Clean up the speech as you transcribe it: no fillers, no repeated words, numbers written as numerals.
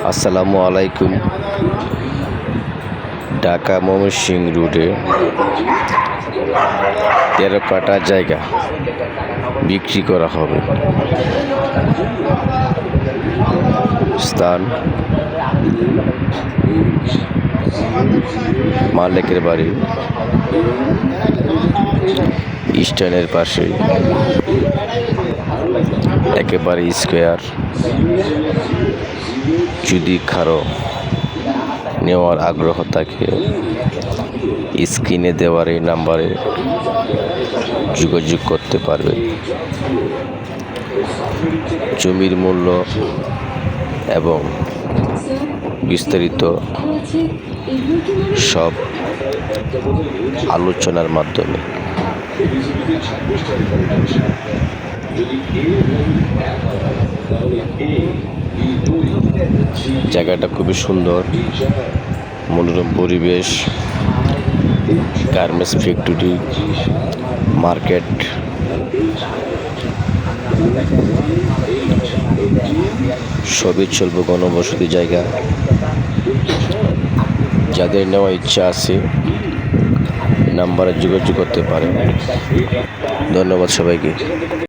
আসসালামু আলাইকুম। ঢাকা ময়মনসিংহ রোডে 13 কাঠা জায়গা বিক্রি করা হবে। স্থান মালিকের বাড়ি স্ট্যান্ডের পাশে, একেবারে স্কোয়ার। যদি কারো নেওয়ার আগ্রহ থাকে স্ক্রিনে দেওয়ার এই নাম্বারে যোগাযোগ করতে পারবে। জমির মূল্য এবং বিস্তারিত সব আলোচনার মাধ্যমে। জায়গাটা খুবই সুন্দর, মনোরম পরিবেশ, গার্মেন্টস ফ্যাক্টরি, মার্কেট, সবই চলবে গণবসতি জায়গা। যাদের নেওয়ার ইচ্ছা আছে নাম্বারে যোগাযোগ করতে পারেন। ধন্যবাদ সবাইকে।